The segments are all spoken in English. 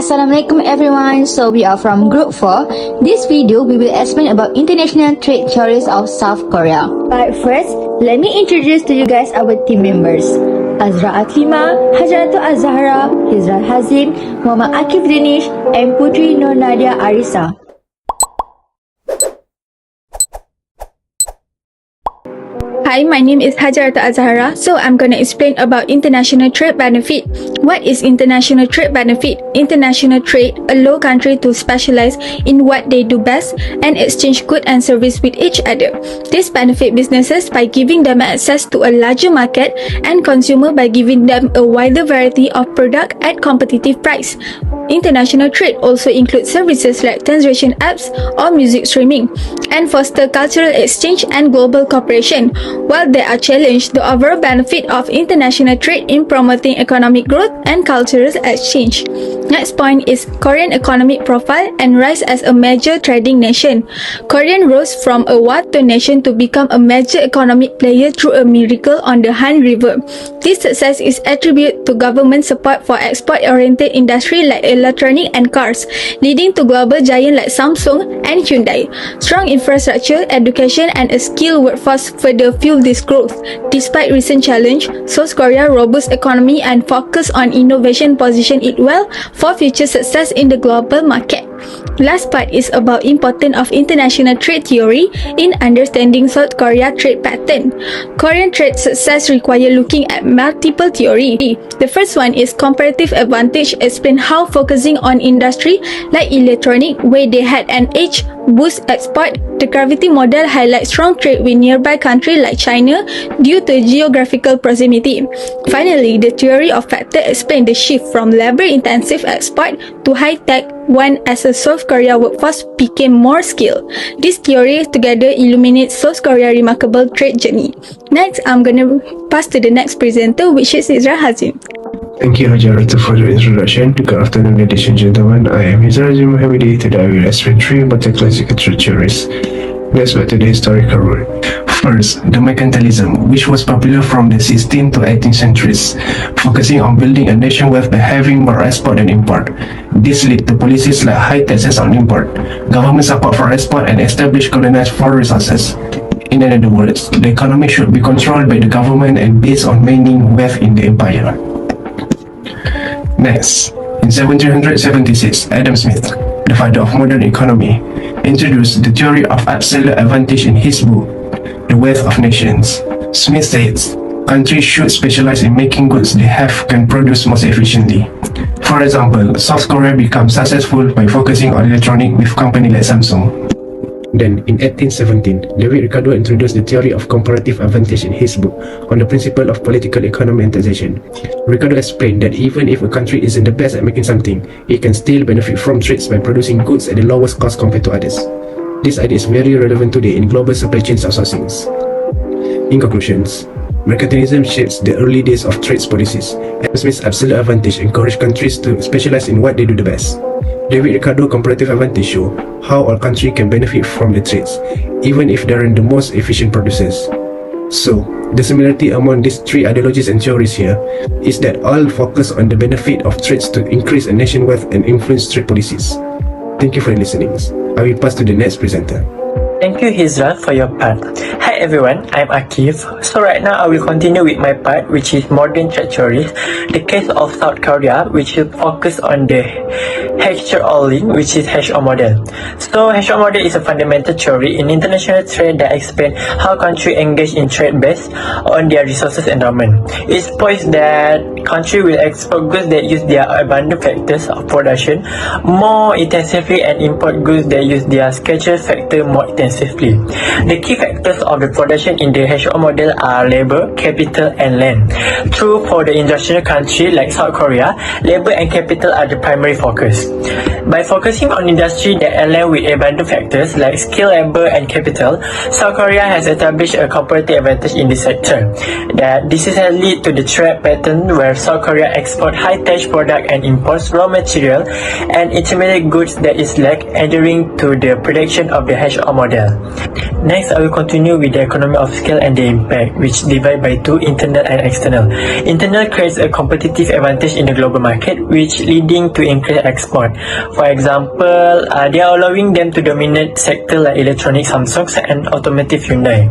Assalamualaikum everyone. So we are from Group 4. This video we will explain about international trade theories of South Korea. But first, let me introduce to you guys our team members. AKLIMA, hajjaratul ZAHRA, HAZIM, Muhammad AKIF DANISH, and Putri NURNADIA ARIESSA. Hi, my name is Hajjaratul ZAHRA. So I'm gonna explain about international trade benefit. What is international trade benefit? International trade allow country to specialize in what they do best and exchange goods and service with each other. This benefit businesses by giving them access to a larger market and consumer by giving them a wider variety of product at competitive price. International trade also includes services like translation apps or music streaming and foster cultural exchange and global cooperation. While there are challenges, the overall benefit of international trade in promoting economic growth and cultural exchange. Next point is Korean economic profile and rise as a major trading nation. Korea rose from a water nation to become a major economic player through a miracle on the Han River. This success is attributed to government support for export-oriented industry like electronic and cars, leading to global giants like Samsung and Hyundai. Strong infrastructure, education, and a skilled workforce further fuel this growth. Despite recent challenge, South Korea's robust economy and focus on innovation position it well for future success in the global market. Last part is about importance of international trade theory in understanding South Korea trade pattern. Korean trade success require looking at multiple theory. The first one is comparative advantage, explain how focusing on industry like electronic where they had an edge boost export. The gravity model highlights strong trade with nearby countries like China due to geographical proximity. Finally, the theory of factor explains the shift from labor-intensive export to high-tech one as a South Korea workforce became more skilled. This theory together illuminates South Korea's remarkable trade journey. Next, I'm gonna pass to the next presenter, which is HAZIM. Thank you, Hajjaratul, for the introduction. Good afternoon, ladies and gentlemen. I am HAZIM MOHD. Today I will explain three important classical trade theories. Let's back to the historical root. First, the mercantilism, which was popular from the 16th to 18th centuries, focusing on building a nation wealth by having more export than import. This led to policies like high taxes on import, government support for export, and established colonized foreign resources. In other words, the economy should be controlled by the government and based on mining wealth in the empire. Next, in 1776, Adam Smith, the father of modern economy, introduced the theory of absolute advantage in his book, The Wealth of Nations. Smith says, countries should specialize in making goods they have can produce most efficiently. For example, South Korea becomes successful by focusing on electronics with companies like Samsung. Then, in 1817, David Ricardo introduced the theory of comparative advantage in his book on the principle of political economy and taxation. Ricardo explained that even if a country isn't the best at making something, it can still benefit from trades by producing goods at the lowest cost compared to others. This idea is very relevant today in global supply chains outsourcings. In conclusions, mercantilism shapes the early days of trade policies. Adam Smith's absolute advantage encouraged countries to specialize in what they do the best. David Ricardo comparative advantage show how all countries can benefit from the trades, even if they aren't the most efficient producers. So, the similarity among these three ideologies and theories here is that all focus on the benefit of trades to increase a nation's wealth and influence trade policies. Thank you for listening. I will pass to the next presenter. Thank you, Hizra, for your part. Hi everyone, I'm Akif. So right now I will continue with my part, which is modern trade theories. The case of South Korea, which will focus on the hajjaratul, which is HO model. So HO model is a fundamental theory in international trade that explains how countries engage in trade based on their resources endowment. It points that countries will export goods that use their abundant factors of production more intensively and import goods that use their scheduled factor more intensively. The key factors of the production in the HO model are labor, capital, and land. True for the industrial country like South Korea, labor and capital are the primary focus. By focusing on industry that align with abundant factors like skill, labor, and capital, South Korea has established a comparative advantage in this sector. This has led to the trade pattern where South Korea export high-tech product and imports raw material and intermediate goods that is lack, adhering to the prediction of the HO model. Next, I will continue with the economy of scale and the impact, which divide by two, internal and external. Internal creates a competitive advantage in the global market, which leading to increased export respond. For example, they are allowing them to dominate sector like electronic Samsung and automotive Hyundai.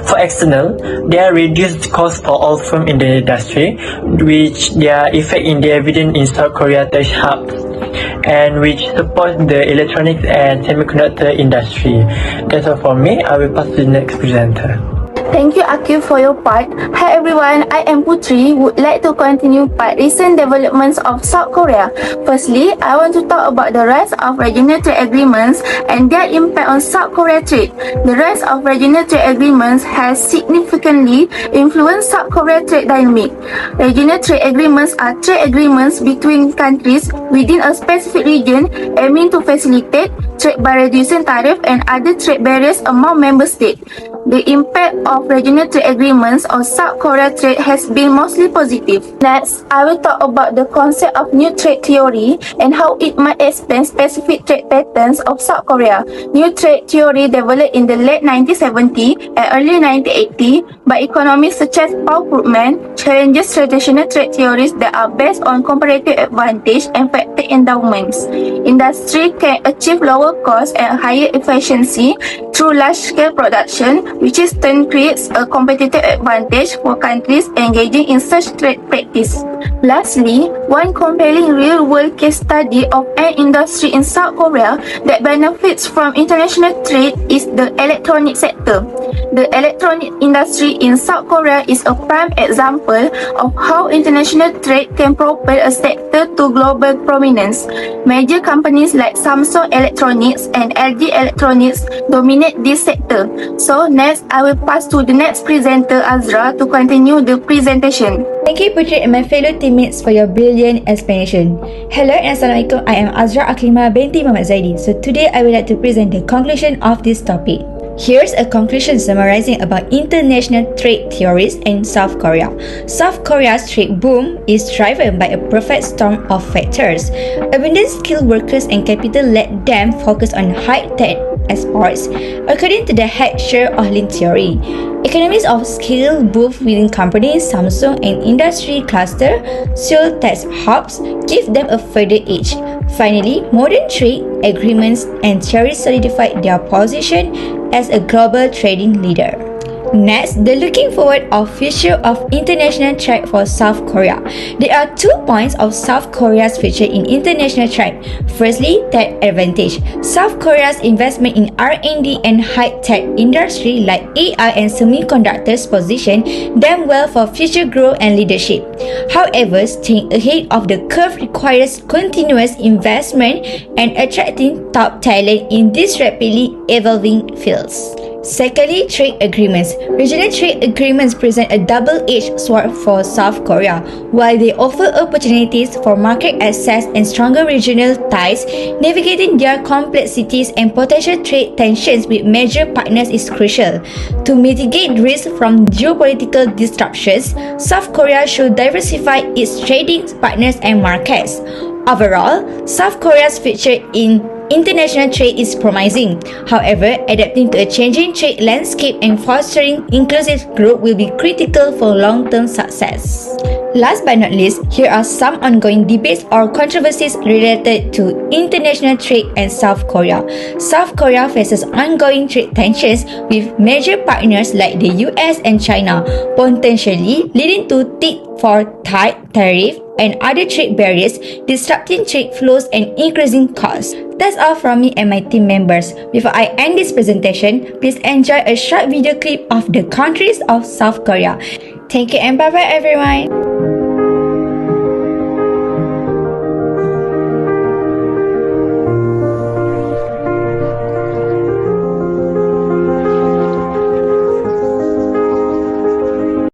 For external, they are reduced cost for all firms in the industry, which their effect in the evident in South Korea tech hubs, and which supports the electronics and semiconductor industry. That's all for me. I will pass to the next presenter. Thank you, Akif, for your part. Hi everyone, I am Putri. Would like to continue part recent developments of South Korea. Firstly, I want to talk about the rise of regional trade agreements and their impact on South Korea trade. The rise of regional trade agreements has significantly influenced South Korea trade dynamic. Regional trade agreements are trade agreements between countries within a specific region aiming to facilitate trade by reducing tariff and other trade barriers among member states. The impact of regional trade agreements on South Korea trade has been mostly positive. Next, I will talk about the concept of new trade theory and how it might explain specific trade patterns of South Korea. New trade theory developed in the late 1970s and early 1980 by economists such as Paul Krugman challenges traditional trade theories that are based on comparative advantage and factor endowments. Industry can achieve lower costs and higher efficiency through large-scale production, which in turn creates a competitive advantage for countries engaging in such trade practice. Lastly, one compelling real-world case study of an industry in South Korea that benefits from international trade is the electronic sector. The electronic industry in South Korea is a prime example of how international trade can propel a sector to global prominence. Major companies like Samsung Electronics and LG Electronics dominate this sector. So next, I will pass to the next presenter, Azra, to continue the presentation. Thank you, Putri and my fellow teammates for your brilliant explanation. Hello and Assalamualaikum, I am Azra AKLIMA binti MUHAMAD ZAIDI. So today I would like to present the conclusion of this topic. Here's a conclusion summarizing about international trade theories in South Korea. South Korea's trade boom is driven by a perfect storm of factors. Abundant skilled workers and capital let them focus on high-tech exports, according to the hajjaratul theory. Economies of scale both within companies, Samsung and industry cluster, Seoul tech hubs give them a further edge. Finally, modern trade agreements and theories solidified their position as a global trading leader. Next, the looking forward of future of international trade for South Korea. There are 2 points of South Korea's future in international trade. Firstly, tech advantage. South Korea's investment in R&D and high-tech industry like AI and semiconductors position them well for future growth and leadership. However, staying ahead of the curve requires continuous investment and attracting top talent in these rapidly evolving fields. Secondly, trade agreements. Regional trade agreements present a double-edged sword for South Korea. While they offer opportunities for market access and stronger regional ties, navigating their complexities and potential trade tensions with major partners is crucial. To mitigate risk from geopolitical disruptions, South Korea should diversify its trading partners and markets. Overall, South Korea's future in international trade is promising. However, adapting to a changing trade landscape and fostering inclusive growth will be critical for long-term success. Last but not least, here are some ongoing debates or controversies related to international trade and South Korea. South Korea faces ongoing trade tensions with major partners like the US and China, potentially leading to tit-for-tat tariff and other trade barriers, disrupting trade flows and increasing costs. That's all from me and my team members. Before I end this presentation, please enjoy a short video clip of the countries of South Korea. Thank you and bye-bye everyone.